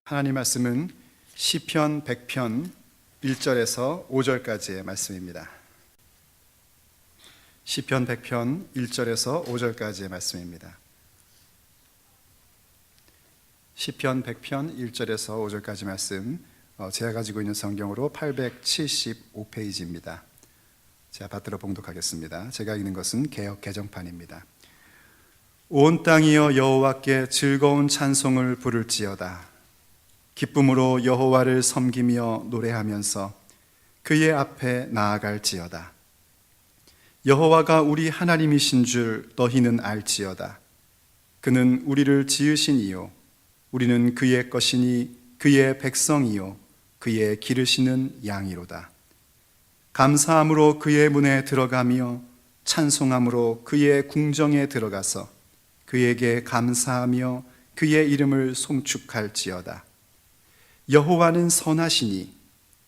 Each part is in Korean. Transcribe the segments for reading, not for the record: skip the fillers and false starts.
하나님 말씀은 시편 100편 1절에서 5절까지의 말씀입니다. 시편 100편 1절에서 5절까지의 말씀입니다. 시편 100편 1절에서 5절까지 말씀, 제가 가지고 있는 성경으로 875페이지입니다. 제가 받들어 봉독하겠습니다. 제가 읽는 것은 개역 개정판입니다. 온 땅이여 여호와께 즐거운 찬송을 부를지어다. 기쁨으로 여호와를 섬기며 노래하면서 그의 앞에 나아갈지어다. 여호와가 우리 하나님이신 줄 너희는 알지어다. 그는 우리를 지으신 이요 우리는 그의 것이니 그의 백성이요 그의 기르시는 양이로다. 감사함으로 그의 문에 들어가며 찬송함으로 그의 궁정에 들어가서 그에게 감사하며 그의 이름을 송축할지어다. 여호와는 선하시니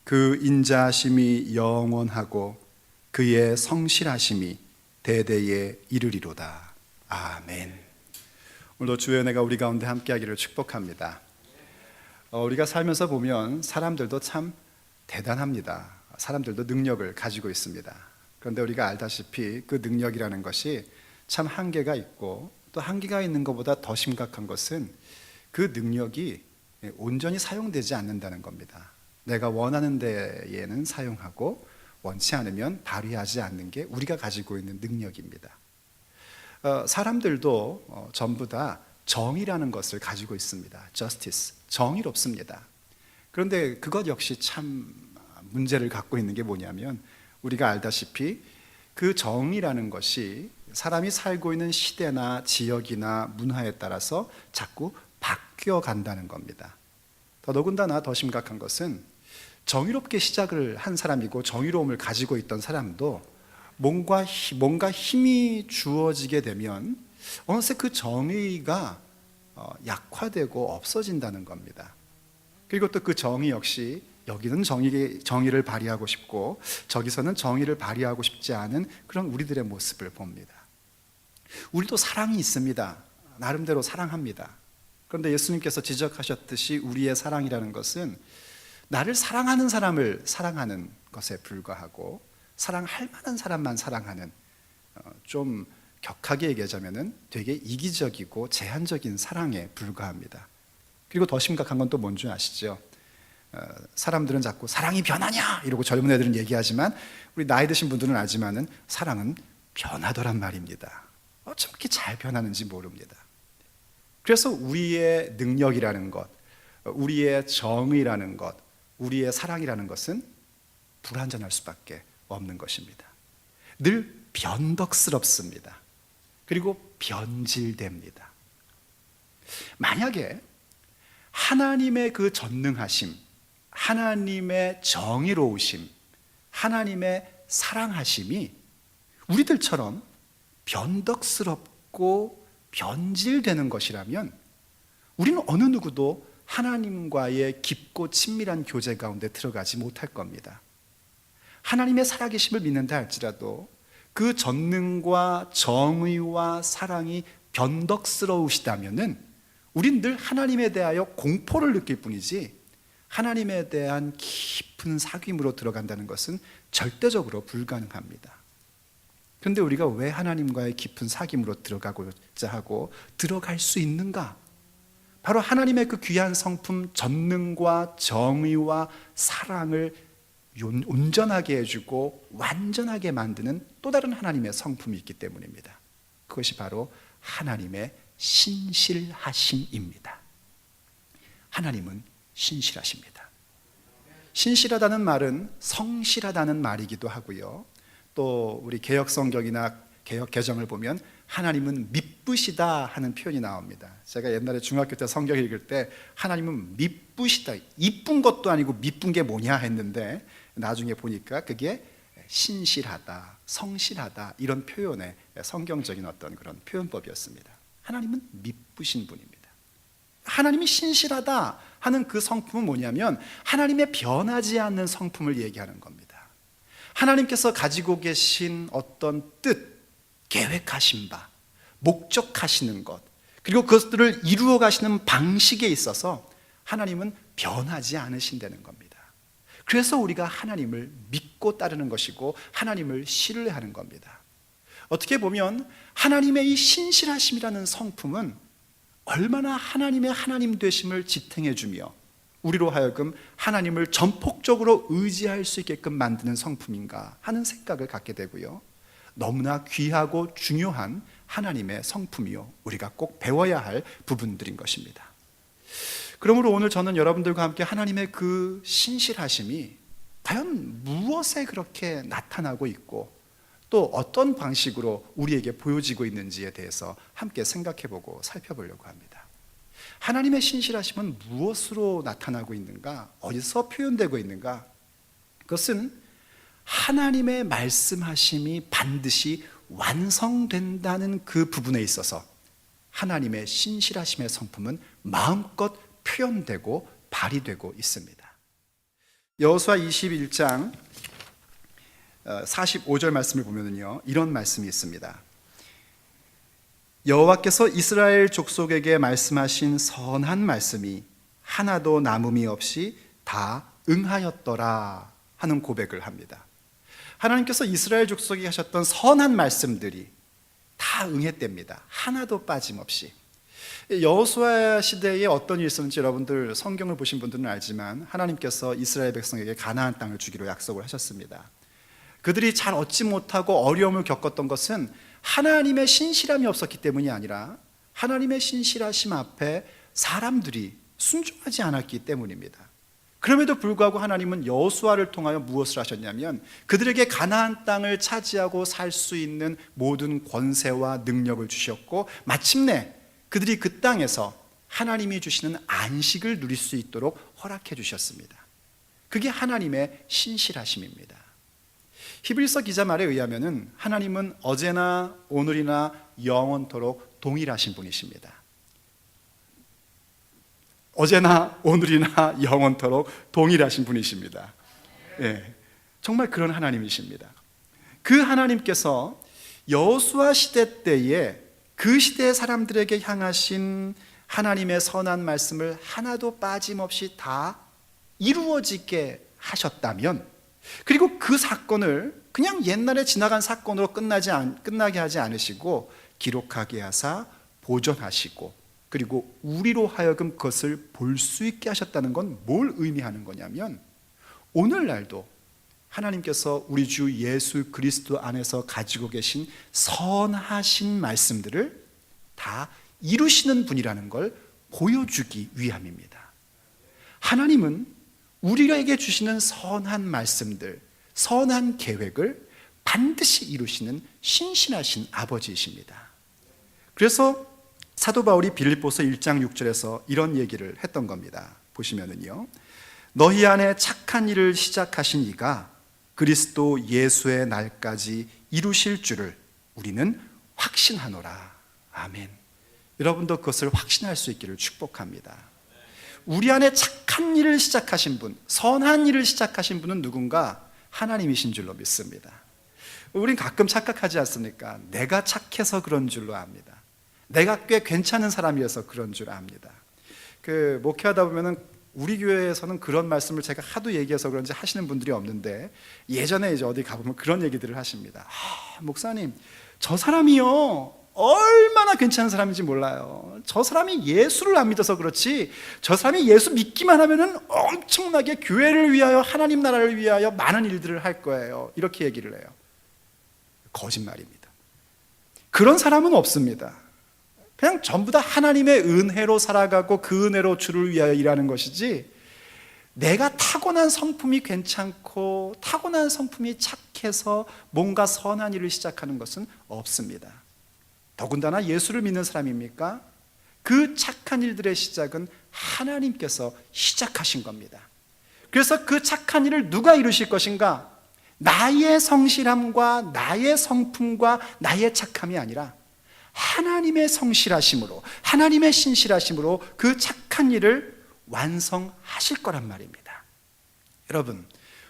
그 인자하심이 영원하고 그의 성실하심이 대대에 이르리로다. 아멘. 오늘도 주의 은혜가 우리 가운데 함께하기를 축복합니다. 우리가 살면서 보면 사람들도 참 대단합니다. 사람들도 능력을 가지고 있습니다. 그런데 우리가 알다시피 그 능력이라는 것이 참 한계가 있고, 또 한계가 있는 것보다 더 심각한 것은 그 능력이 온전히 사용되지 않는다는 겁니다. 내가 원하는 데에는 사용하고 원치 않으면 발휘하지 않는 게 우리가 가지고 있는 능력입니다. 사람들도 전부 다 정의라는 것을 가지고 있습니다. justice, 정의롭습니다. 그런데 그것 역시 참 문제를 갖고 있는 게 뭐냐면, 우리가 알다시피 그 정의라는 것이 사람이 살고 있는 시대나 지역이나 문화에 따라서 자꾸 바뀌어 간다는 겁니다. 더더군다나 더 심각한 것은 정의롭게 시작을 한 사람이고 정의로움을 가지고 있던 사람도 뭔가 힘이 주어지게 되면 어느새 그 정의가 약화되고 없어진다는 겁니다. 그리고 또 그 정의 역시 여기는 정의를 발휘하고 싶고 저기서는 정의를 발휘하고 싶지 않은 그런 우리들의 모습을 봅니다. 우리도 사랑이 있습니다. 나름대로 사랑합니다. 그런데 예수님께서 지적하셨듯이 우리의 사랑이라는 것은 나를 사랑하는 사람을 사랑하는 것에 불과하고 사랑할 만한 사람만 사랑하는, 좀 격하게 얘기하자면 되게 이기적이고 제한적인 사랑에 불과합니다. 그리고 더 심각한 건 또 뭔 줄 아시죠? 사람들은 자꾸 사랑이 변하냐 이러고 젊은 애들은 얘기하지만 우리 나이 드신 분들은 알지만은 사랑은 변하더란 말입니다. 어쩜 이렇게 잘 변하는지 모릅니다. 그래서 우리의 능력이라는 것, 우리의 정의라는 것, 우리의 사랑이라는 것은 불완전할 수밖에 없는 것입니다. 늘 변덕스럽습니다. 그리고 변질됩니다. 만약에 하나님의 그 전능하심, 하나님의 정의로우심, 하나님의 사랑하심이 우리들처럼 변덕스럽고 변질되는 것이라면 우리는 어느 누구도 하나님과의 깊고 친밀한 교제 가운데 들어가지 못할 겁니다. 하나님의 살아계심을 믿는다 할지라도 그 전능과 정의와 사랑이 변덕스러우시다면은 우린 늘 하나님에 대하여 공포를 느낄 뿐이지 하나님에 대한 깊은 사귐으로 들어간다는 것은 절대적으로 불가능합니다. 그런데 우리가 왜 하나님과의 깊은 사귐으로 들어가고자 하고 들어갈 수 있는가? 바로 하나님의 그 귀한 성품 전능과 정의와 사랑을 온전하게 해주고 완전하게 만드는 또 다른 하나님의 성품이 있기 때문입니다. 그것이 바로 하나님의 신실하심입니다. 하나님은 신실하십니다. 신실하다는 말은 성실하다는 말이기도 하고요, 또 우리 개역 성경이나 개역 개정을 보면 하나님은 미쁘시다 하는 표현이 나옵니다. 제가 옛날에 중학교 때 성경 읽을 때 하나님은 미쁘시다, 이쁜 것도 아니고 미쁜 게 뭐냐 했는데 나중에 보니까 그게 신실하다, 성실하다 이런 표현의 성경적인 어떤 그런 표현법이었습니다. 하나님은 미쁘신 분입니다. 하나님이 신실하다 하는 그 성품은 뭐냐면 하나님의 변하지 않는 성품을 얘기하는 겁니다. 하나님께서 가지고 계신 어떤 뜻, 계획하신 바, 목적하시는 것, 그리고 그것들을 이루어 가시는 방식에 있어서 하나님은 변하지 않으신다는 겁니다. 그래서 우리가 하나님을 믿고 따르는 것이고 하나님을 신뢰하는 겁니다. 어떻게 보면 하나님의 이 신실하심이라는 성품은 얼마나 하나님의 하나님 되심을 지탱해 주며 우리로 하여금 하나님을 전폭적으로 의지할 수 있게끔 만드는 성품인가 하는 생각을 갖게 되고요, 너무나 귀하고 중요한 하나님의 성품이요, 우리가 꼭 배워야 할 부분들인 것입니다. 그러므로 오늘 저는 여러분들과 함께 하나님의 그 신실하심이 과연 무엇에 그렇게 나타나고 있고 또 어떤 방식으로 우리에게 보여지고 있는지에 대해서 함께 생각해보고 살펴보려고 합니다. 하나님의 신실하심은 무엇으로 나타나고 있는가? 어디서 표현되고 있는가? 그것은 하나님의 말씀하심이 반드시 완성된다는 그 부분에 있어서 하나님의 신실하심의 성품은 마음껏 표현되고 발휘되고 있습니다. 여호수아 21장 45절 말씀을 보면요, 이런 말씀이 있습니다. 여호와께서 이스라엘 족속에게 말씀하신 선한 말씀이 하나도 남음이 없이 다 응하였더라 하는 고백을 합니다. 하나님께서 이스라엘 족속에게 하셨던 선한 말씀들이 다 응했답니다. 하나도 빠짐없이. 여호수아 시대에 어떤 일이 있었는지 여러분들 성경을 보신 분들은 알지만 하나님께서 이스라엘 백성에게 가나안 땅을 주기로 약속을 하셨습니다. 그들이 잘 얻지 못하고 어려움을 겪었던 것은 하나님의 신실함이 없었기 때문이 아니라 하나님의 신실하심 앞에 사람들이 순종하지 않았기 때문입니다. 그럼에도 불구하고 하나님은 여호수아를 통하여 무엇을 하셨냐면 그들에게 가나안 땅을 차지하고 살 수 있는 모든 권세와 능력을 주셨고 마침내 그들이 그 땅에서 하나님이 주시는 안식을 누릴 수 있도록 허락해 주셨습니다. 그게 하나님의 신실하심입니다. 히브리서 기자 말에 의하면 하나님은 어제나 오늘이나 영원토록 동일하신 분이십니다. 어제나 오늘이나 영원토록 동일하신 분이십니다. 예, 정말 그런 하나님이십니다. 그 하나님께서 여호수아 시대 때에 그 시대의 사람들에게 향하신 하나님의 선한 말씀을 하나도 빠짐없이 다 이루어지게 하셨다면, 그리고 그 사건을 그냥 옛날에 지나간 사건으로 끝나게 하지 않으시고 기록하게 하사 보존하시고 그리고 우리로 하여금 그것을 볼 수 있게 하셨다는 건 뭘 의미하는 거냐면 오늘날도 하나님께서 우리 주 예수 그리스도 안에서 가지고 계신 선하신 말씀들을 다 이루시는 분이라는 걸 보여주기 위함입니다. 하나님은 우리에게 주시는 선한 말씀들, 선한 계획을 반드시 이루시는 신실하신 아버지이십니다. 그래서 사도 바울이 빌립보서 1장 6절에서 이런 얘기를 했던 겁니다. 보시면은요, 너희 안에 착한 일을 시작하신 이가 그리스도 예수의 날까지 이루실 줄을 우리는 확신하노라. 아멘. 여러분도 그것을 확신할 수 있기를 축복합니다. 우리 안에 착한 일을 시작하신 분, 선한 일을 시작하신 분은 누군가? 하나님이신 줄로 믿습니다. 우린 가끔 착각하지 않습니까? 내가 착해서 그런 줄로 압니다. 내가 꽤 괜찮은 사람이어서 그런 줄 압니다. 목회하다 보면은 우리 교회에서는 그런 말씀을 제가 하도 얘기해서 그런지 하시는 분들이 없는데 예전에 이제 어디 가보면 그런 얘기들을 하십니다. 목사님, 저 사람이요 얼마나 괜찮은 사람인지 몰라요. 저 사람이 예수를 안 믿어서 그렇지, 저 사람이 예수 믿기만 하면은 엄청나게 교회를 위하여, 하나님 나라를 위하여 많은 일들을 할 거예요. 이렇게 얘기를 해요. 거짓말입니다. 그런 사람은 없습니다. 그냥 전부 다 하나님의 은혜로 살아가고 그 은혜로 주를 위하여 일하는 것이지, 내가 타고난 성품이 괜찮고 타고난 성품이 착해서 뭔가 선한 일을 시작하는 것은 없습니다. 더군다나 예수를 믿는 사람입니까? 그 착한 일들의 시작은 하나님께서 시작하신 겁니다. 그래서 그 착한 일을 누가 이루실 것인가? 나의 성실함과 나의 성품과 나의 착함이 아니라 하나님의 성실하심으로, 하나님의 신실하심으로 그 착한 일을 완성하실 거란 말입니다. 여러분,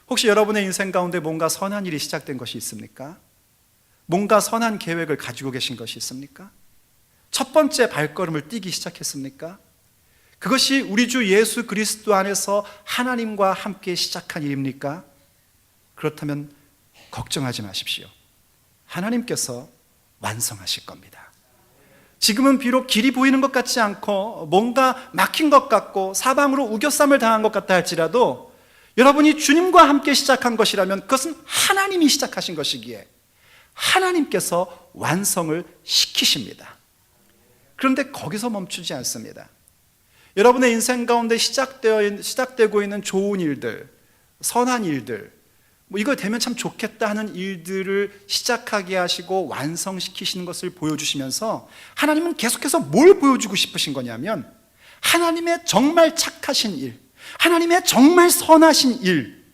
혹시 여러분의 인생 가운데 뭔가 선한 일이 시작된 것이 있습니까? 뭔가 선한 계획을 가지고 계신 것이 있습니까? 첫 번째 발걸음을 띄기 시작했습니까? 그것이 우리 주 예수 그리스도 안에서 하나님과 함께 시작한 일입니까? 그렇다면 걱정하지 마십시오. 하나님께서 완성하실 겁니다. 지금은 비록 길이 보이는 것 같지 않고 뭔가 막힌 것 같고 사방으로 우겨쌈을 당한 것 같다 할지라도, 여러분이 주님과 함께 시작한 것이라면 그것은 하나님이 시작하신 것이기에 하나님께서 완성을 시키십니다. 그런데 거기서 멈추지 않습니다. 여러분의 인생 가운데 시작되고 있는 좋은 일들, 선한 일들, 이거 되면 참 좋겠다 하는 일들을 시작하게 하시고 완성시키시는 것을 보여주시면서, 하나님은 계속해서 뭘 보여주고 싶으신 거냐면, 하나님의 정말 착하신 일, 하나님의 정말 선하신 일,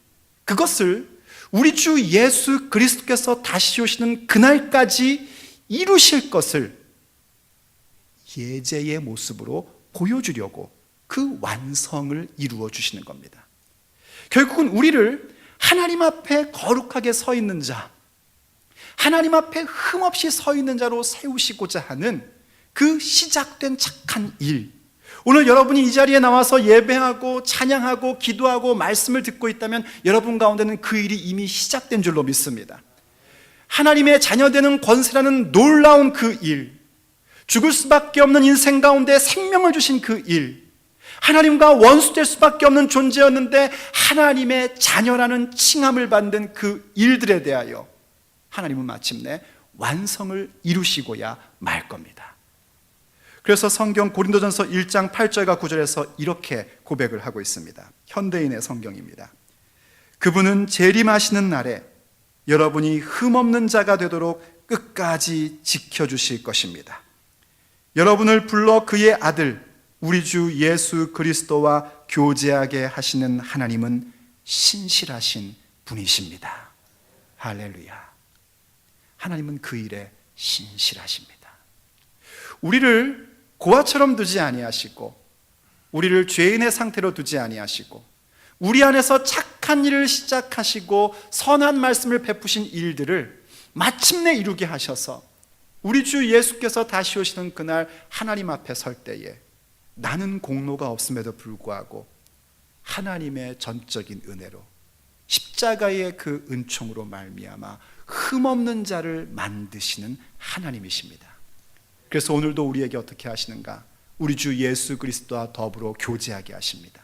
그것을 우리 주 예수 그리스도께서 다시 오시는 그날까지 이루실 것을 예제의 모습으로 보여주려고 그 완성을 이루어 주시는 겁니다. 결국은 우리를 하나님 앞에 거룩하게 서 있는 자, 하나님 앞에 흠없이 서 있는 자로 세우시고자 하는 그 시작된 착한 일, 오늘 여러분이 이 자리에 나와서 예배하고 찬양하고 기도하고 말씀을 듣고 있다면 여러분 가운데는 그 일이 이미 시작된 줄로 믿습니다. 하나님의 자녀되는 권세라는 놀라운 그 일, 죽을 수밖에 없는 인생 가운데 생명을 주신 그 일, 하나님과 원수될 수밖에 없는 존재였는데 하나님의 자녀라는 칭함을 받는 그 일들에 대하여 하나님은 마침내 완성을 이루시고야 말 겁니다. 그래서 성경 고린도전서 1장 8절과 9절에서 이렇게 고백을 하고 있습니다. 현대인의 성경입니다. 그분은 재림하시는 날에 여러분이 흠없는 자가 되도록 끝까지 지켜주실 것입니다. 여러분을 불러 그의 아들 우리 주 예수 그리스도와 교제하게 하시는 하나님은 신실하신 분이십니다. 할렐루야. 하나님은 그 일에 신실하십니다. 우리를 고아처럼 두지 아니하시고, 우리를 죄인의 상태로 두지 아니하시고, 우리 안에서 착한 일을 시작하시고 선한 말씀을 베푸신 일들을 마침내 이루게 하셔서 우리 주 예수께서 다시 오시는 그날 하나님 앞에 설 때에 나는 공로가 없음에도 불구하고 하나님의 전적인 은혜로 십자가의 그 은총으로 말미암아 흠없는 자를 만드시는 하나님이십니다. 그래서 오늘도 우리에게 어떻게 하시는가? 우리 주 예수 그리스도와 더불어 교제하게 하십니다.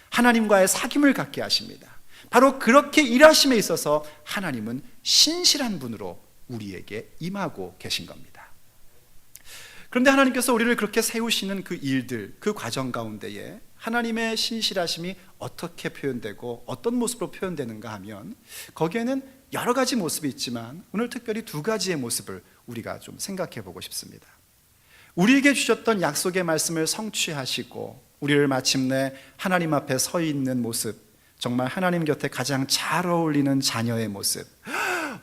하나님과의 사귐을 갖게 하십니다. 바로 그렇게 일하심에 있어서 하나님은 신실한 분으로 우리에게 임하고 계신 겁니다. 그런데 하나님께서 우리를 그렇게 세우시는 그 일들, 그 과정 가운데에 하나님의 신실하심이 어떻게 표현되고 어떤 모습으로 표현되는가 하면 거기에는 여러 가지 모습이 있지만 오늘 특별히 두 가지의 모습을 우리가 좀 생각해 보고 싶습니다. 우리에게 주셨던 약속의 말씀을 성취하시고 우리를 마침내 하나님 앞에 서 있는 모습, 정말 하나님 곁에 가장 잘 어울리는 자녀의 모습,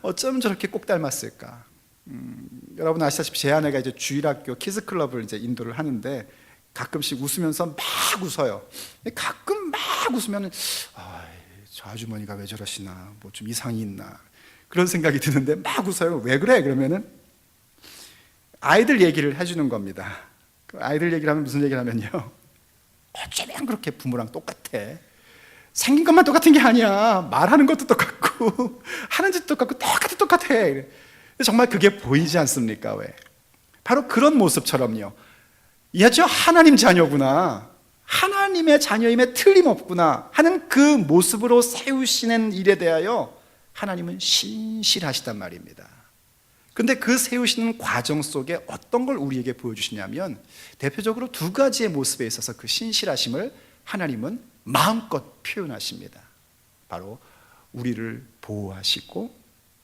어쩌면 저렇게 꼭 닮았을까? 여러분 아시다시피 제 아내가 이제 주일학교 키즈클럽을 이제 인도를 하는데 가끔씩 웃으면서 막 웃어요. 가끔 막 웃으면 저 아주머니가 왜 저러시나, 뭐 좀 이상이 있나 그런 생각이 드는데 막 웃어요. 왜 그래? 그러면은 아이들 얘기를 해주는 겁니다. 아이들 얘기를 하면 무슨 얘기를 하면요, 어쩌면 그렇게 부모랑 똑같아. 생긴 것만 똑같은 게 아니야. 말하는 것도 똑같고 하는 짓도 똑같고 똑같아. 정말 그게 보이지 않습니까? 왜? 바로 그런 모습처럼요. 야, 저 하나님 자녀구나, 하나님의 자녀임에 틀림없구나 하는 그 모습으로 세우시는 일에 대하여 하나님은 신실하시단 말입니다. 근데 그 세우시는 과정 속에 어떤 걸 우리에게 보여주시냐면, 대표적으로 두 가지의 모습에 있어서 그 신실하심을 하나님은 마음껏 표현하십니다. 바로 우리를 보호하시고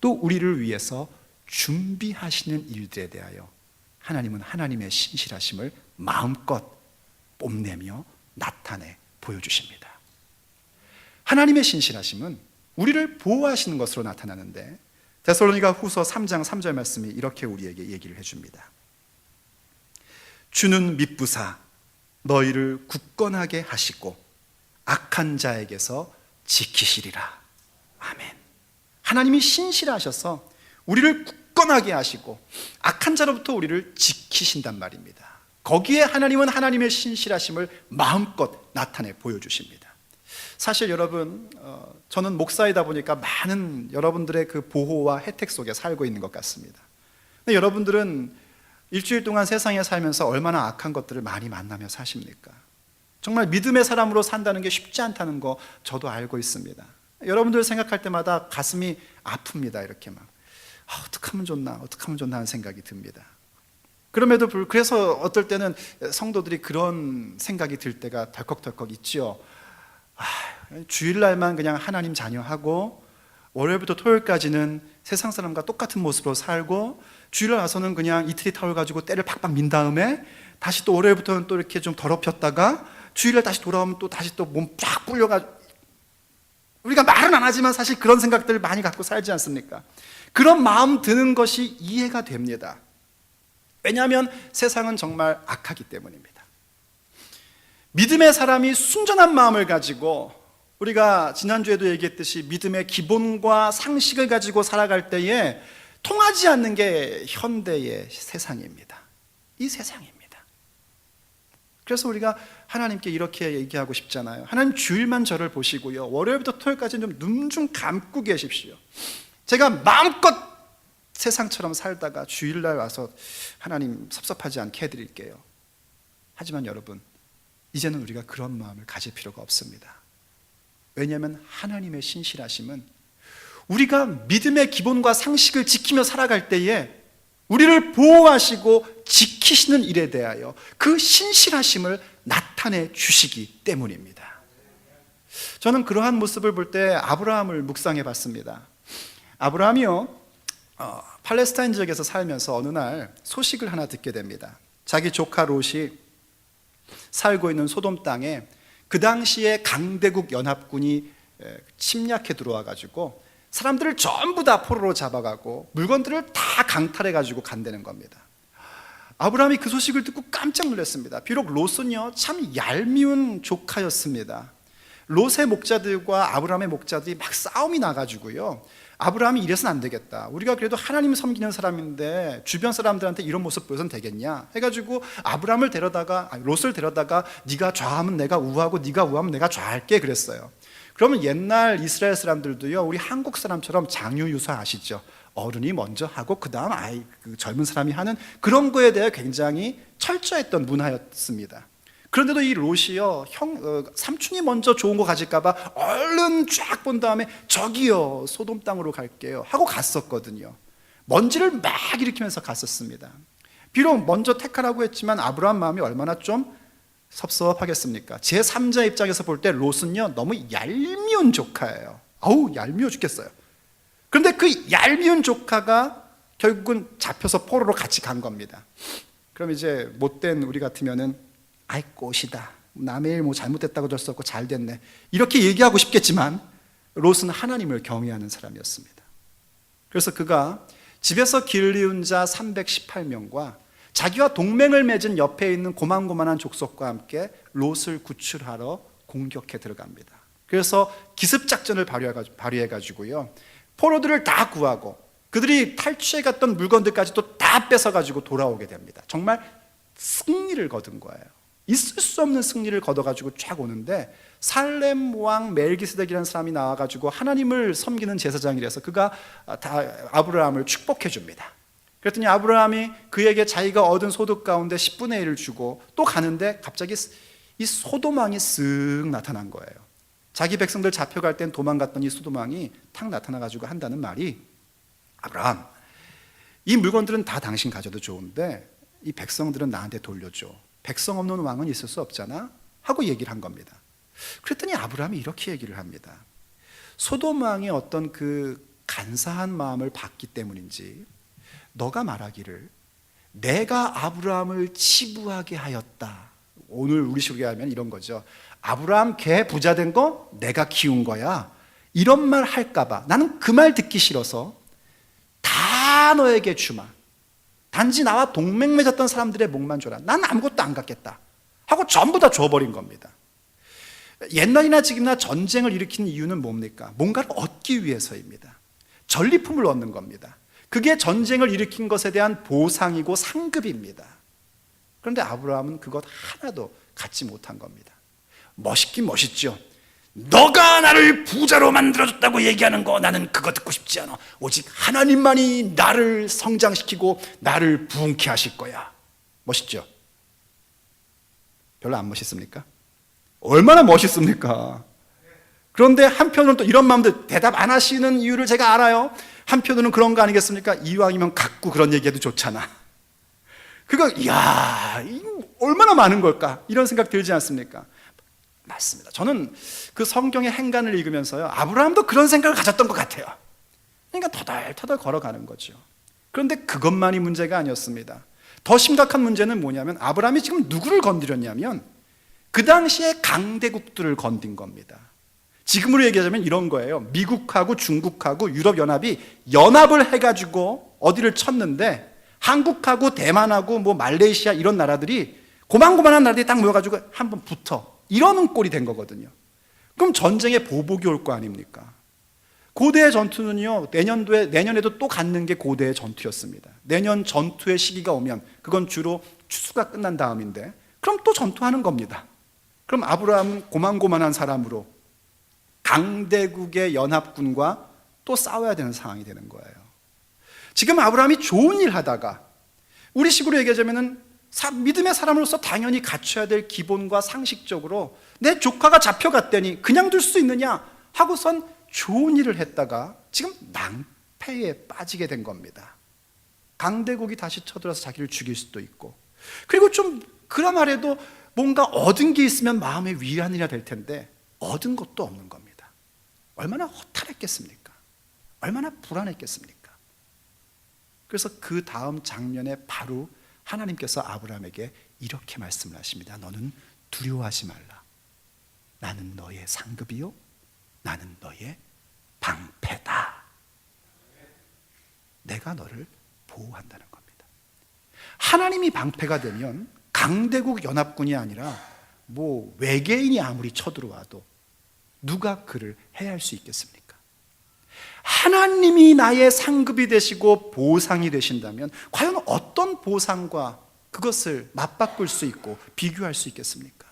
또 우리를 위해서 준비하시는 일들에 대하여 하나님은 하나님의 신실하심을 마음껏 뽐내며 나타내 보여주십니다. 하나님의 신실하심은 우리를 보호하시는 것으로 나타나는데, 데살로니가 후서 3장 3절 말씀이 이렇게 우리에게 얘기를 해줍니다. 주는 미쁘사 너희를 굳건하게 하시고 악한 자에게서 지키시리라. 아멘. 하나님이 신실하셔서 우리를 굳건하게 하시고 악한 자로부터 우리를 지키신단 말입니다. 거기에 하나님은 하나님의 신실하심을 마음껏 나타내 보여주십니다. 사실 여러분, 저는 목사이다 보니까 많은 여러분들의 그 보호와 혜택 속에 살고 있는 것 같습니다. 근데 여러분들은 일주일 동안 세상에 살면서 얼마나 악한 것들을 많이 만나며 사십니까? 정말 믿음의 사람으로 산다는 게 쉽지 않다는 거 저도 알고 있습니다. 여러분들 생각할 때마다 가슴이 아픕니다. 이렇게 막 어떻게 하면 좋나, 어떻게 하면 좋나 하는 생각이 듭니다. 그럼에도 그래서 어떨 때는 성도들이 그런 생각이 들 때가 덜컥덜컥 있죠. 주일날만 그냥 하나님 자녀하고 월요일부터 토요일까지는 세상 사람과 똑같은 모습으로 살고, 주일날 와서는 그냥 이태리 타월 가지고 때를 팍팍 민 다음에 다시 또 월요일부터는 또 이렇게 좀 더럽혔다가 주일날 다시 돌아오면 또 다시 또 몸 쫙 불려가지고, 우리가 말은 안 하지만 사실 그런 생각들을 많이 갖고 살지 않습니까? 그런 마음 드는 것이 이해가 됩니다. 왜냐하면 세상은 정말 악하기 때문입니다. 믿음의 사람이 순전한 마음을 가지고, 우리가 지난주에도 얘기했듯이 믿음의 기본과 상식을 가지고 살아갈 때에 통하지 않는 게 현대의 세상입니다. 이 세상입니다. 그래서 우리가 하나님께 이렇게 얘기하고 싶잖아요. 하나님, 주일만 저를 보시고요, 월요일부터 토요일까지는 좀 눈 좀 감고 계십시오. 제가 마음껏 세상처럼 살다가 주일날 와서 하나님 섭섭하지 않게 해드릴게요. 하지만 여러분, 이제는 우리가 그런 마음을 가질 필요가 없습니다. 왜냐하면 하나님의 신실하심은 우리가 믿음의 기본과 상식을 지키며 살아갈 때에 우리를 보호하시고 지키시는 일에 대하여 그 신실하심을 나타내 주시기 때문입니다. 저는 그러한 모습을 볼 때 아브라함을 묵상해 봤습니다. 아브라함이요, 팔레스타인 지역에서 살면서 어느 날 소식을 하나 듣게 됩니다. 자기 조카 롯이 살고 있는 소돔 땅에 그 당시에 강대국 연합군이 침략해 들어와 가지고 사람들을 전부 다 포로로 잡아가고 물건들을 다 강탈해 가지고 간다는 겁니다. 아브라함이 그 소식을 듣고 깜짝 놀랐습니다. 비록 롯은요 참 얄미운 조카였습니다. 롯의 목자들과 아브라함의 목자들이 막 싸움이 나가지고요, 아브라함이 이래서는 안 되겠다, 우리가 그래도 하나님 섬기는 사람인데 주변 사람들한테 이런 모습 보여서는 되겠냐 해가지고 롯을 데려다가 네가 좌하면 내가 우하고 네가 우하면 내가 좌할게 그랬어요. 그러면 옛날 이스라엘 사람들도요, 우리 한국 사람처럼 장유유서 아시죠? 어른이 먼저 하고 그 다음 그 젊은 사람이 하는 그런 거에 대해 굉장히 철저했던 문화였습니다. 그런데도 이 롯이요, 삼촌이 먼저 좋은 거 가질까봐 얼른 쫙 본 다음에 저기요 소돔 땅으로 갈게요 하고 갔었거든요. 먼지를 막 일으키면서 갔었습니다. 비록 먼저 택하라고 했지만 아브라함 마음이 얼마나 좀 섭섭하겠습니까? 제3자 입장에서 볼 때 롯은요 너무 얄미운 조카예요. 아우 얄미워 죽겠어요. 그런데 그 얄미운 조카가 결국은 잡혀서 포로로 같이 간 겁니다. 그럼 이제 못된 우리 같으면은 아이 꽃이다, 남의 일 뭐 잘못됐다고 될 수 없고 잘 됐네 이렇게 얘기하고 싶겠지만 롯은 하나님을 경외하는 사람이었습니다. 그래서 그가 집에서 길리운 자 318명과 자기와 동맹을 맺은 옆에 있는 고만고만한 족속과 함께 롯을 구출하러 공격해 들어갑니다. 그래서 기습작전을 발휘해가지고요, 포로들을 다 구하고 그들이 탈취해 갔던 물건들까지도 다 뺏어가지고 돌아오게 됩니다. 정말 승리를 거둔 거예요. 있을 수 없는 승리를 거둬가지고 쫙 오는데, 살렘 왕 멜기스덱이라는 사람이 나와가지고 하나님을 섬기는 제사장이라서 그가 다 아브라함을 축복해 줍니다. 그랬더니 아브라함이 그에게 자기가 얻은 소득 가운데 10분의 1을 주고 또 가는데 갑자기 이 소돔왕이 쓱 나타난 거예요. 자기 백성들 잡혀갈 땐 도망갔던 이 소돔왕이 탁 나타나가지고 한다는 말이, 아브라함, 이 물건들은 다 당신 가져도 좋은데 이 백성들은 나한테 돌려줘. 백성 없는 왕은 있을 수 없잖아 하고 얘기를 한 겁니다. 그랬더니 아브라함이 이렇게 얘기를 합니다. 소돔 왕의 어떤 그 간사한 마음을 봤기 때문인지 너가 말하기를 내가 아브라함을 치부하게 하였다. 오늘 우리식으로 하면 이런 거죠. 아브라함 개 부자 된 거 내가 키운 거야. 이런 말 할까 봐 나는 그 말 듣기 싫어서 다 너에게 주마. 단지 나와 동맹 맺었던 사람들의 목만 줘라. 난 아무것도 안 갖겠다 하고 전부 다 줘버린 겁니다. 옛날이나 지금이나 전쟁을 일으키는 이유는 뭡니까? 뭔가를 얻기 위해서입니다. 전리품을 얻는 겁니다. 그게 전쟁을 일으킨 것에 대한 보상이고 상급입니다. 그런데 아브라함은 그것 하나도 갖지 못한 겁니다. 멋있긴 멋있죠. 너가 나를 부자로 만들어줬다고 얘기하는 거 나는 그거 듣고 싶지 않아. 오직 하나님만이 나를 성장시키고 나를 부흥케 하실 거야. 멋있죠? 별로 안 멋있습니까? 얼마나 멋있습니까? 그런데 한편으로는 또 이런 마음들, 대답 안 하시는 이유를 제가 알아요. 한편으로는 그런 거 아니겠습니까? 이왕이면 갖고 그런 얘기해도 좋잖아. 그거 이야 얼마나 많은 걸까? 이런 생각 들지 않습니까? 맞습니다. 저는 그 성경의 행간을 읽으면서요, 아브라함도 그런 생각을 가졌던 것 같아요. 그러니까 터덜터덜 걸어가는 거죠. 그런데 그것만이 문제가 아니었습니다. 더 심각한 문제는 뭐냐면 아브라함이 지금 누구를 건드렸냐면 그 당시에 강대국들을 건든 겁니다. 지금으로 얘기하자면 이런 거예요. 미국하고 중국하고 유럽연합이 연합을 해가지고 어디를 쳤는데 한국하고 대만하고 뭐 말레이시아 이런 나라들이 고만고만한 나라들이 딱 모여가지고 한번 붙어. 이러는 꼴이 된 거거든요. 그럼 전쟁에 보복이 올 거 아닙니까? 고대의 전투는요, 내년에도 또 갖는 게 고대의 전투였습니다. 내년 전투의 시기가 오면 그건 주로 추수가 끝난 다음인데 그럼 또 전투하는 겁니다. 그럼 아브라함은 고만고만한 사람으로 강대국의 연합군과 또 싸워야 되는 상황이 되는 거예요. 지금 아브라함이 좋은 일 하다가 우리식으로 얘기하자면은 믿음의 사람으로서 당연히 갖춰야 될 기본과 상식적으로 내 조카가 잡혀갔다니 그냥 둘 수 있느냐 하고선 좋은 일을 했다가 지금 낭패에 빠지게 된 겁니다. 강대국이 다시 쳐들어서 자기를 죽일 수도 있고, 그리고 좀 그나마라도 뭔가 얻은 게 있으면 마음의 위안이라 될 텐데 얻은 것도 없는 겁니다. 얼마나 허탈했겠습니까? 얼마나 불안했겠습니까? 그래서 그 다음 장면에 바로 하나님께서 아브라함에게 이렇게 말씀을 하십니다. 너는 두려워하지 말라. 나는 너의 상급이요 나는 너의 방패다. 내가 너를 보호한다는 겁니다. 하나님이 방패가 되면 강대국 연합군이 아니라 뭐 외계인이 아무리 쳐들어와도 누가 그를 해할 수 있겠습니까? 하나님이 나의 상급이 되시고 보상이 되신다면 과연 어떤 보상과 그것을 맞바꿀 수 있고 비교할 수 있겠습니까?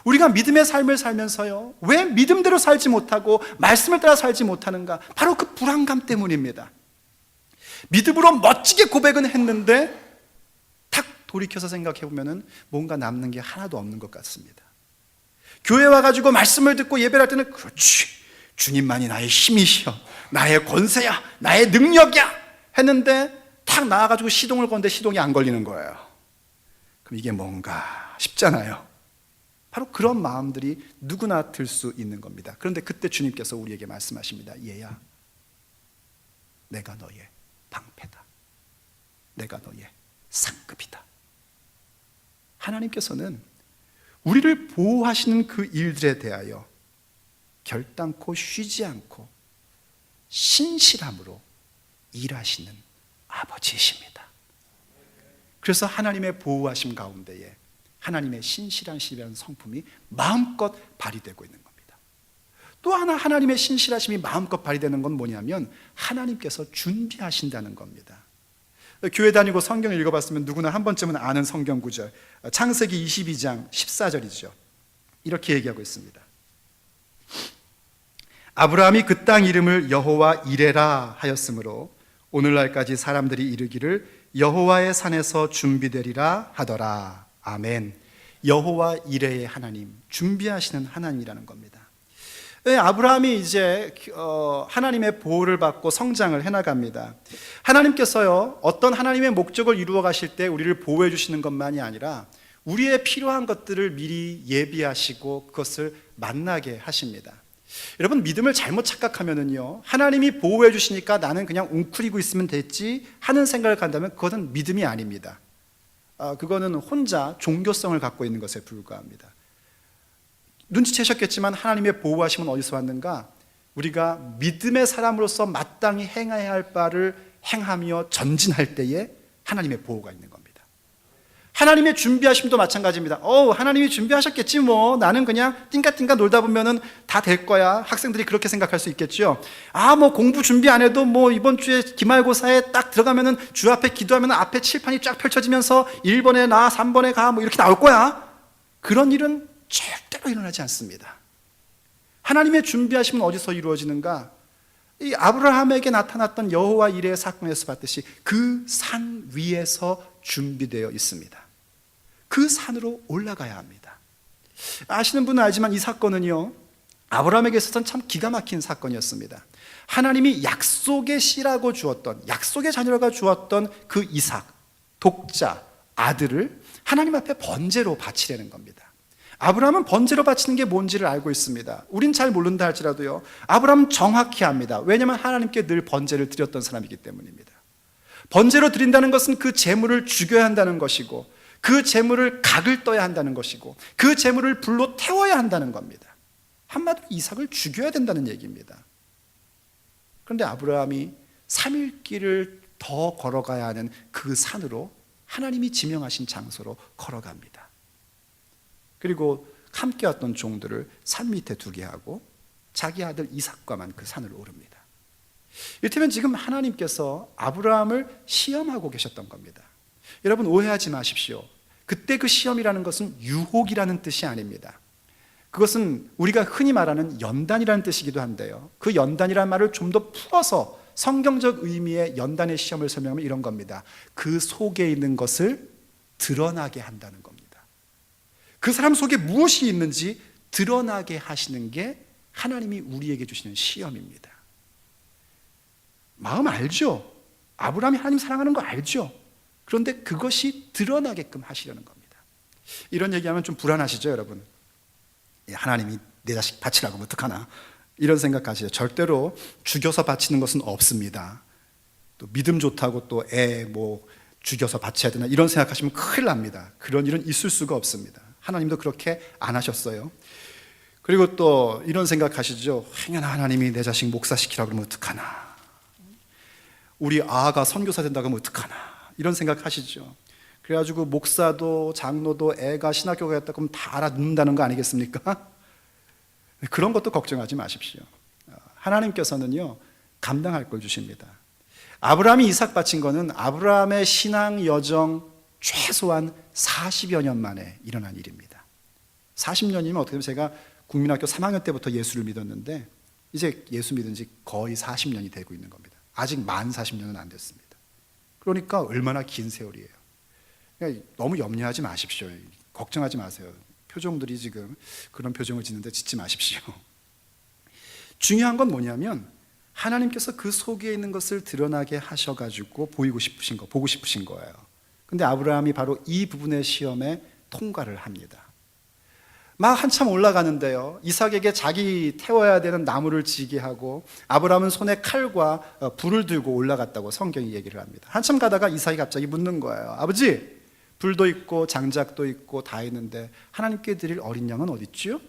우리가 믿음의 삶을 살면서요, 왜 믿음대로 살지 못하고 말씀을 따라 살지 못하는가? 바로 그 불안감 때문입니다. 믿음으로 멋지게 고백은 했는데 탁 돌이켜서 생각해 보면은 뭔가 남는 게 하나도 없는 것 같습니다. 교회 와가지고 말씀을 듣고 예배를 할 때는 그렇지, 주님만이 나의 힘이시여, 나의 권세야, 나의 능력이야 했는데 탁 나와가지고 시동을 거는데 시동이 안 걸리는 거예요. 그럼 이게 뭔가 싶잖아요. 바로 그런 마음들이 누구나 들 수 있는 겁니다. 그런데 그때 주님께서 우리에게 말씀하십니다. 얘야, 내가 너의 방패다. 내가 너의 상급이다. 하나님께서는 우리를 보호하시는 그 일들에 대하여 결단코 쉬지 않고 신실함으로 일하시는 아버지이십니다. 그래서 하나님의 보호하심 가운데에 하나님의 신실하심이라는 성품이 마음껏 발휘되고 있는 겁니다. 또 하나 하나님의 신실하심이 마음껏 발휘되는 건 뭐냐면 하나님께서 준비하신다는 겁니다. 교회 다니고 성경 읽어봤으면 누구나 한 번쯤은 아는 성경 구절, 창세기 22장 14절이죠. 이렇게 얘기하고 있습니다. 아브라함이 그 땅 이름을 여호와 이레라 하였으므로 오늘날까지 사람들이 이르기를 여호와의 산에서 준비되리라 하더라. 아멘. 여호와 이레의 하나님, 준비하시는 하나님이라는 겁니다. 아브라함이 이제 하나님의 보호를 받고 성장을 해나갑니다. 하나님께서요, 어떤 하나님의 목적을 이루어 가실 때 우리를 보호해 주시는 것만이 아니라 우리의 필요한 것들을 미리 예비하시고 그것을 만나게 하십니다. 여러분, 믿음을 잘못 착각하면은요, 하나님이 보호해 주시니까 나는 그냥 웅크리고 있으면 됐지 하는 생각을 간다면 그것은 믿음이 아닙니다. 그거는 혼자 종교성을 갖고 있는 것에 불과합니다. 눈치채셨겠지만 하나님의 보호하심은 어디서 왔는가? 우리가 믿음의 사람으로서 마땅히 행해야 할 바를 행하며 전진할 때에 하나님의 보호가 있는 겁니다. 하나님의 준비하심도 마찬가지입니다. 하나님이 준비하셨겠지 뭐, 나는 그냥 띵가띵가 놀다 보면은 다 될 거야. 학생들이 그렇게 생각할 수 있겠죠. 뭐 공부 준비 안 해도 뭐 이번 주에 기말고사에 딱 들어가면은 주 앞에 기도하면 앞에 칠판이 쫙 펼쳐지면서 1번에 나 3번에 가 뭐 이렇게 나올 거야. 그런 일은 절대로 일어나지 않습니다. 하나님의 준비하심은 어디서 이루어지는가? 이 아브라함에게 나타났던 여호와 이레의 사건에서 봤듯이 그 산 위에서 준비되어 있습니다. 그 산으로 올라가야 합니다. 아시는 분은 알지만 이 사건은요, 아브라함에게 있어서는 참 기가 막힌 사건이었습니다. 하나님이 약속의 씨라고 주었던, 약속의 자녀가 주었던 그 이삭, 독자, 아들을 하나님 앞에 번제로 바치려는 겁니다. 아브라함은 번제로 바치는 게 뭔지를 알고 있습니다. 우린 잘 모른다 할지라도요, 아브라함은 정확히 압니다. 왜냐하면 하나님께 늘 번제를 드렸던 사람이기 때문입니다. 번제로 드린다는 것은 그 제물을 죽여야 한다는 것이고, 그 제물을 각을 떠야 한다는 것이고, 그 제물을 불로 태워야 한다는 겁니다. 한마디로 이삭을 죽여야 된다는 얘기입니다. 그런데 아브라함이 3일 길을 더 걸어가야 하는 그 산으로, 하나님이 지명하신 장소로 걸어갑니다. 그리고 함께 왔던 종들을 산 밑에 두게 하고 자기 아들 이삭과만 그 산을 오릅니다. 이를테면 지금 하나님께서 아브라함을 시험하고 계셨던 겁니다. 여러분, 오해하지 마십시오. 그때 그 시험이라는 것은 유혹이라는 뜻이 아닙니다. 그것은 우리가 흔히 말하는 연단이라는 뜻이기도 한데요, 그 연단이라는 말을 좀 더 풀어서 성경적 의미의 연단의 시험을 설명하면 이런 겁니다. 그 속에 있는 것을 드러나게 한다는 겁니다. 그 사람 속에 무엇이 있는지 드러나게 하시는 게 하나님이 우리에게 주시는 시험입니다. 마음 알죠? 아브라함이 하나님 사랑하는 거 알죠? 그런데 그것이 드러나게끔 하시려는 겁니다. 이런 얘기하면 좀 불안하시죠, 여러분? 하나님이 내 자식 바치라고 하면 어떡하나, 이런 생각하시죠. 절대로 죽여서 바치는 것은 없습니다. 또 믿음 좋다고 또 죽여서 바쳐야 되나 이런 생각하시면 큰일 납니다. 그런 일은 있을 수가 없습니다. 하나님도 그렇게 안 하셨어요. 그리고 또 이런 생각하시죠. 행여나 하나님이 내 자식 목사시키라고 그러면 어떡하나, 우리 아가 선교사 된다고 하면 어떡하나, 이런 생각하시죠. 그래가지고 목사도 장로도 애가 신학교 가겠다고 하면 다 알아듣는다는 거 아니겠습니까? 그런 것도 걱정하지 마십시오. 하나님께서는요, 감당할 걸 주십니다. 아브라함이 이삭 바친 거는 아브라함의 신앙 여정 최소한 40여 년 만에 일어난 일입니다. 40년이면 어떻게 보면 제가 국민학교 3학년 때부터 예수를 믿었는데 이제 예수 믿은 지 거의 40년이 되고 있는 겁니다. 아직 만 40년은 안 됐습니다. 그러니까 얼마나 긴 세월이에요. 그러니까 너무 염려하지 마십시오. 걱정하지 마세요. 표정들이 지금 그런 표정을 짓는데 짓지 마십시오. 중요한 건 뭐냐면 하나님께서 그 속에 있는 것을 드러나게 하셔가지고 보고 싶으신 거예요. 근데 아브라함이 바로 이 부분의 시험에 통과를 합니다. 막 한참 올라가는데요, 이삭에게 자기 태워야 되는 나무를 지게 하고 아브라함은 손에 칼과 불을 들고 올라갔다고 성경이 얘기를 합니다. 한참 가다가 이삭이 갑자기 묻는 거예요. 아버지, 불도 있고 장작도 있고 다 있는데 하나님께 드릴 어린 양은 어디 있지요?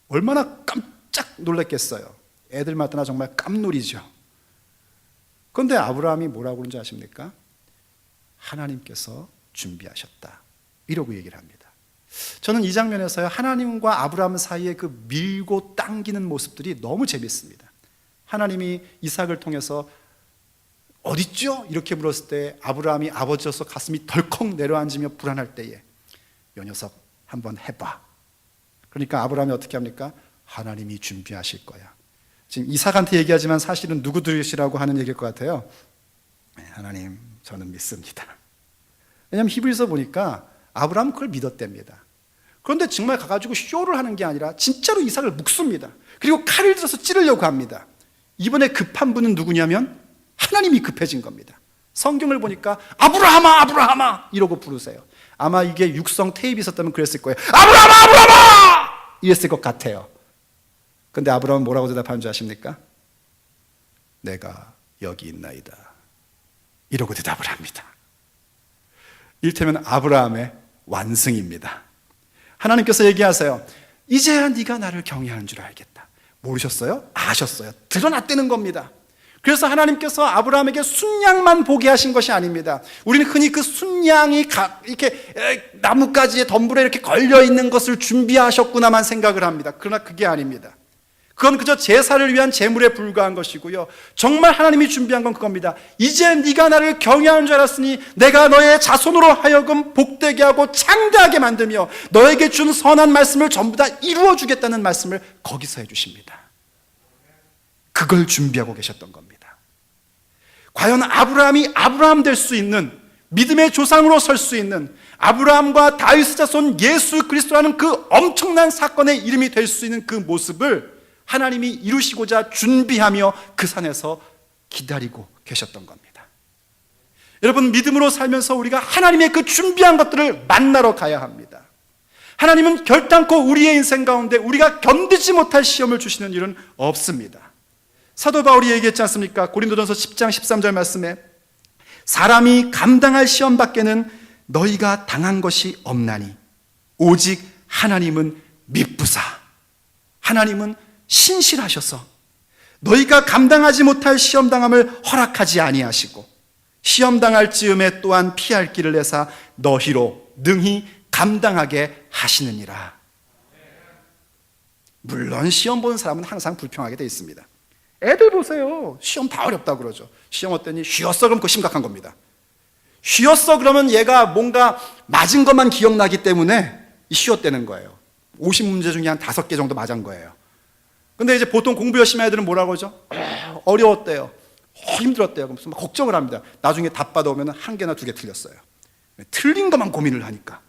얼마나 깜짝 놀랐겠어요. 애들마다 정말 깜놀이죠. 그런데 아브라함이 뭐라고 그런지 아십니까? 하나님께서 준비하셨다, 이러고 얘기를 합니다. 저는 이 장면에서요, 하나님과 아브라함 사이에 그 밀고 당기는 모습들이 너무 재밌습니다. 하나님이 이삭을 통해서 어딨죠? 이렇게 물었을 때 아브라함이 아버지로서 가슴이 덜컥 내려앉으며 불안할 때에 이 녀석 한번 해봐. 그러니까 아브라함이 어떻게 합니까? 하나님이 준비하실 거야. 지금 이삭한테 얘기하지만 사실은 누구들이시라고 하는 얘기일 것 같아요. 하나님, 저는 믿습니다. 왜냐하면 히브리서 보니까 아브라함은 그걸 믿었답니다. 그런데 정말 가가지고 쇼를 하는 게 아니라 진짜로 이삭을 묶습니다. 그리고 칼을 들어서 찌르려고 합니다. 이번에 급한 분은 누구냐면 하나님이 급해진 겁니다. 성경을 보니까 아브라함아 아브라함아 이러고 부르세요. 아마 이게 육성 테이프 있었다면 그랬을 거예요. 아브라함아 아브라함아 이랬을 것 같아요. 근데 아브라함은 뭐라고 대답하는 줄 아십니까? 내가 여기 있나이다 이러고 대답을 합니다. 이를테면 아브라함의 완승입니다. 하나님께서 얘기하세요. 이제야 네가 나를 경외하는 줄 알겠다. 모르셨어요? 아셨어요. 드러났다는 겁니다. 그래서 하나님께서 아브라함에게 순양만 보게 하신 것이 아닙니다. 우리는 흔히 그 순양이 이렇게 나뭇가지에 덤불에 이렇게 걸려있는 것을 준비하셨구나만 생각을 합니다. 그러나 그게 아닙니다. 그건 그저 제사를 위한 제물에 불과한 것이고요. 정말 하나님이 준비한 건 그겁니다. 이제 네가 나를 경외하는 줄 알았으니 내가 너의 자손으로 하여금 복되게 하고 창대하게 만들며 너에게 준 선한 말씀을 전부 다 이루어 주겠다는 말씀을 거기서 해주십니다. 그걸 준비하고 계셨던 겁니다. 과연 아브라함이 아브라함 될 수 있는, 믿음의 조상으로 설 수 있는, 아브라함과 다윗 자손 예수 그리스도라는 그 엄청난 사건의 이름이 될 수 있는 그 모습을 하나님이 이루시고자 준비하며 그 산에서 기다리고 계셨던 겁니다. 여러분, 믿음으로 살면서 우리가 하나님의 그 준비한 것들을 만나러 가야 합니다. 하나님은 결단코 우리의 인생 가운데 우리가 견디지 못할 시험을 주시는 일은 없습니다. 사도 바울이 얘기했지 않습니까? 고린도전서 10장 13절 말씀에 사람이 감당할 시험 밖에는 너희가 당한 것이 없나니 오직 하나님은 미쁘사, 하나님은 신실하셔서 너희가 감당하지 못할 시험당함을 허락하지 아니하시고 시험당할 즈음에 또한 피할 길을 내사 너희로 능히 감당하게 하시느니라. 물론 시험 보는 사람은 항상 불평하게 돼 있습니다. 애들 보세요. 시험 다 어렵다고 그러죠. 시험 어땠니? 쉬었어? 그럼 그거 심각한 겁니다. 쉬었어? 그러면 얘가 뭔가 맞은 것만 기억나기 때문에 쉬었다는 거예요. 50문제 중에 한 5개 정도 맞은 거예요. 근데 이제 보통 공부 열심히 하는 애들은 뭐라고 하죠? 어려웠대요. 힘들었대요. 그럼 막 걱정을 합니다. 나중에 답 받아오면 1개나 2개 틀렸어요. 틀린 것만 고민을 하니까.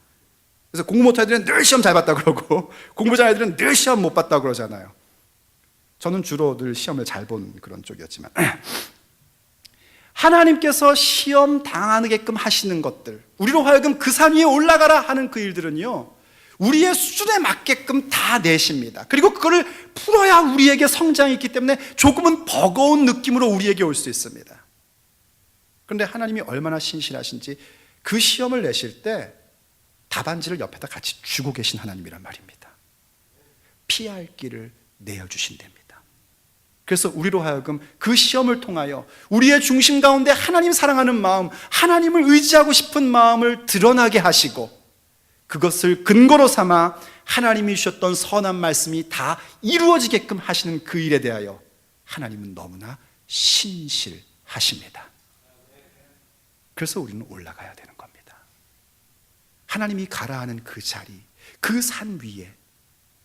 그래서 공부 못하는 애들은 늘 시험 잘 봤다 그러고 공부 잘하는 애들은 늘 시험 못 봤다 그러잖아요. 저는 주로 늘 시험을 잘 본 그런 쪽이었지만 하나님께서 시험 당하게끔 하시는 것들, 우리로 하여금 그 산 위에 올라가라 하는 그 일들은요, 우리의 수준에 맞게끔 다 내십니다. 그리고 그거를 풀어야 우리에게 성장이 있기 때문에 조금은 버거운 느낌으로 우리에게 올 수 있습니다. 그런데 하나님이 얼마나 신실하신지 그 시험을 내실 때 답안지를 옆에다 같이 주고 계신 하나님이란 말입니다. 피할 길을 내어주신답니다. 그래서 우리로 하여금 그 시험을 통하여 우리의 중심 가운데 하나님 사랑하는 마음, 하나님을 의지하고 싶은 마음을 드러나게 하시고 그것을 근거로 삼아 하나님이 주셨던 선한 말씀이 다 이루어지게끔 하시는 그 일에 대하여 하나님은 너무나 신실하십니다. 그래서 우리는 올라가야 되는 겁니다. 하나님이 가라 하는 그 자리, 그 산 위에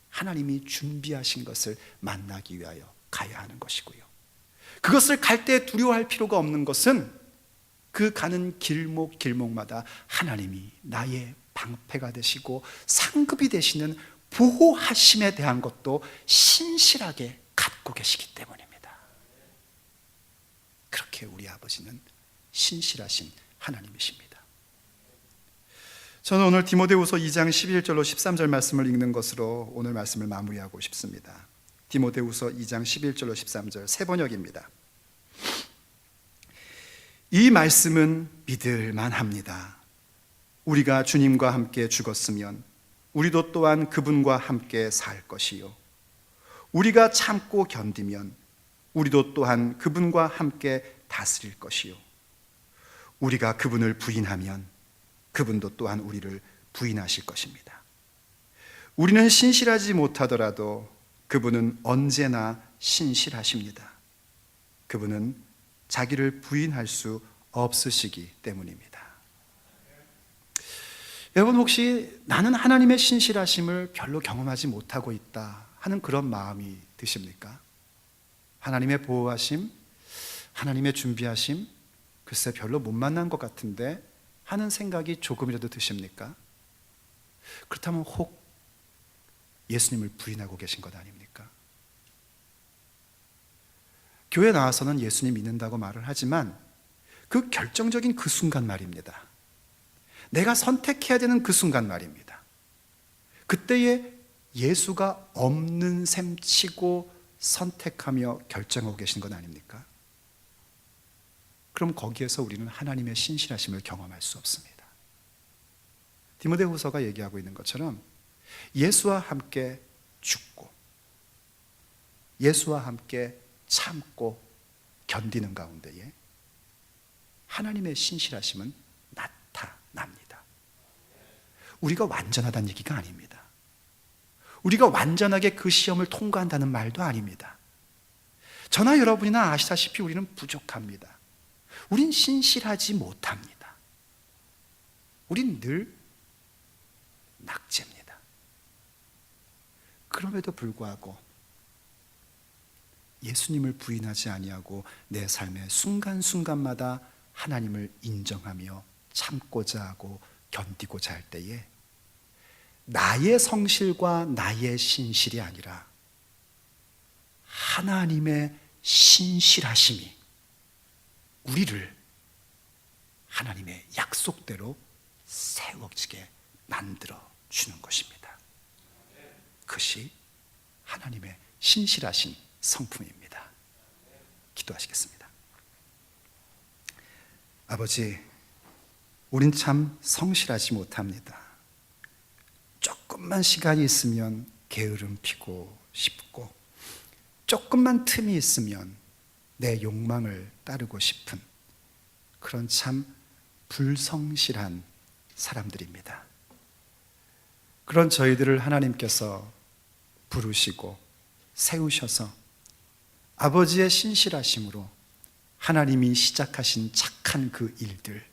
하나님이 준비하신 것을 만나기 위하여 가야 하는 것이고요. 그것을 갈 때 두려워할 필요가 없는 것은 그 가는 길목마다 하나님이 나의 방패가 되시고 상급이 되시는 보호하심에 대한 것도 신실하게 갖고 계시기 때문입니다. 그렇게 우리 아버지는 신실하신 하나님이십니다. 저는 오늘 디모데후서 2장 11절로 13절 말씀을 읽는 것으로 오늘 말씀을 마무리하고 싶습니다. 디모데후서 2장 11절로 13절 새 번역입니다. 이 말씀은 믿을 만합니다. 우리가 주님과 함께 죽었으면 우리도 또한 그분과 함께 살 것이요, 우리가 참고 견디면 우리도 또한 그분과 함께 다스릴 것이요, 우리가 그분을 부인하면 그분도 또한 우리를 부인하실 것입니다. 우리는 신실하지 못하더라도 그분은 언제나 신실하십니다. 그분은 자기를 부인할 수 없으시기 때문입니다. 여러분, 혹시 나는 하나님의 신실하심을 별로 경험하지 못하고 있다 하는 그런 마음이 드십니까? 하나님의 보호하심, 하나님의 준비하심, 글쎄 별로 못 만난 것 같은데 하는 생각이 조금이라도 드십니까? 그렇다면 혹 예수님을 부인하고 계신 것 아닙니까? 교회 나와서는 예수님 믿는다고 말을 하지만 그 결정적인 그 순간 말입니다. 내가 선택해야 되는 그 순간 말입니다. 그때에 예수가 없는 셈 치고 선택하며 결정하고 계신 건 아닙니까? 그럼 거기에서 우리는 하나님의 신실하심을 경험할 수 없습니다. 디모데후서가 얘기하고 있는 것처럼 예수와 함께 죽고 예수와 함께 참고 견디는 가운데에 하나님의 신실하심은 나타납니다. 우리가 완전하다는 얘기가 아닙니다. 우리가 완전하게 그 시험을 통과한다는 말도 아닙니다. 저나 여러분이나 아시다시피 우리는 부족합니다. 우린 신실하지 못합니다. 우린 늘 낙제입니다. 그럼에도 불구하고 예수님을 부인하지 아니하고 내 삶의 순간순간마다 하나님을 인정하며 참고자 하고 견디고자 할 때에 나의 성실과 나의 신실이 아니라 하나님의 신실하심이 우리를 하나님의 약속대로 세워지게 만들어 주는 것입니다. 그것이 하나님의 신실하신 성품입니다. 기도하시겠습니다. 아버지, 우린 참 성실하지 못합니다. 조금만 시간이 있으면 게으름 피고 싶고 조금만 틈이 있으면 내 욕망을 따르고 싶은 그런 참 불성실한 사람들입니다. 그런 저희들을 하나님께서 부르시고 세우셔서 아버지의 신실하심으로 하나님이 시작하신 착한 그 일들,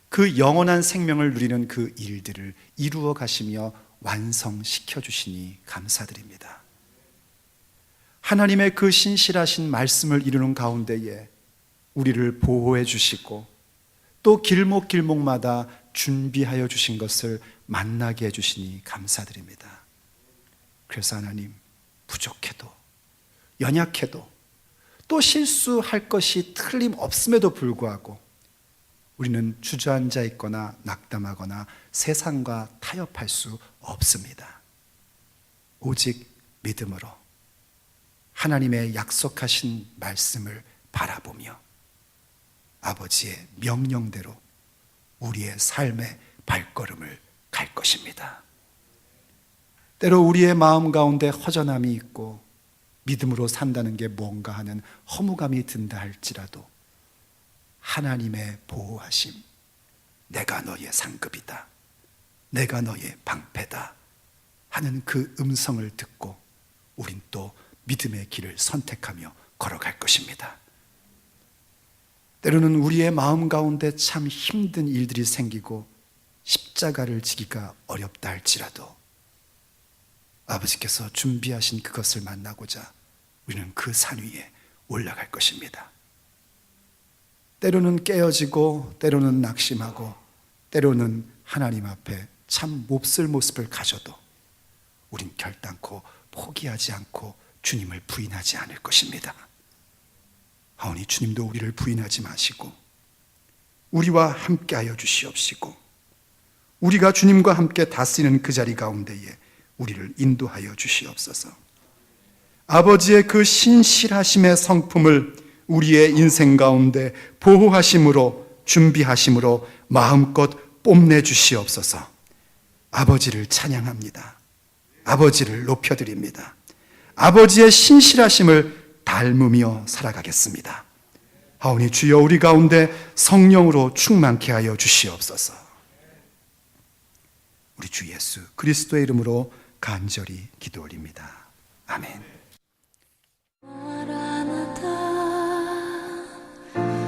그 영원한 생명을 누리는 그 일들을 이루어 가시며 완성시켜 주시니 감사드립니다. 하나님의 그 신실하신 말씀을 이루는 가운데에 우리를 보호해 주시고 또 길목길목마다 준비하여 주신 것을 만나게 해주시니 감사드립니다. 그래서 하나님, 부족해도 연약해도 또 실수할 것이 틀림없음에도 불구하고 우리는 주저앉아 있거나 낙담하거나 세상과 타협할 수 없습니다. 오직 믿음으로 하나님의 약속하신 말씀을 바라보며 아버지의 명령대로 우리의 삶의 발걸음을 갈 것입니다. 때로 우리의 마음 가운데 허전함이 있고 믿음으로 산다는 게 뭔가 하는 허무감이 든다 할지라도 하나님의 보호하심, 내가 너의 상급이다, 내가 너의 방패다 하는 그 음성을 듣고 우린 또 믿음의 길을 선택하며 걸어갈 것입니다. 때로는 우리의 마음 가운데 참 힘든 일들이 생기고 십자가를 지기가 어렵다 할지라도 아버지께서 준비하신 그것을 만나고자 우리는 그 산 위에 올라갈 것입니다. 때로는 깨어지고 때로는 낙심하고 때로는 하나님 앞에 참 몹쓸 모습을 가져도 우린 결단코 포기하지 않고 주님을 부인하지 않을 것입니다. 하오니 주님도 우리를 부인하지 마시고 우리와 함께하여 주시옵시고 우리가 주님과 함께 다스리는 그 자리 가운데에 우리를 인도하여 주시옵소서. 아버지의 그 신실하심의 성품을 우리의 인생 가운데 보호하심으로 준비하심으로 마음껏 뽐내 주시옵소서. 아버지를 찬양합니다. 아버지를 높여드립니다. 아버지의 신실하심을 닮으며 살아가겠습니다. 하오니 주여 우리 가운데 성령으로 충만케 하여 주시옵소서. 우리 주 예수 그리스도의 이름으로 간절히 기도 올립니다. 아멘.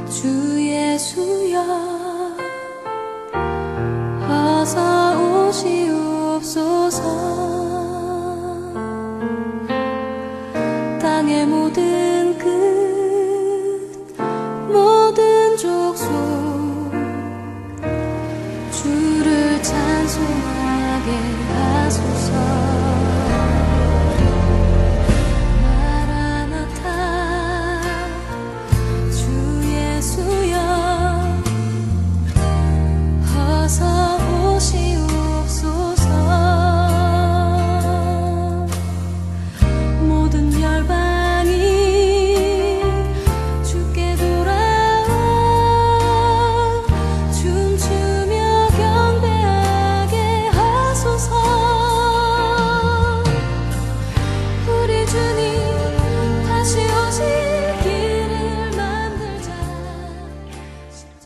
주 예수여 어서 오시옵소서. 땅의 모든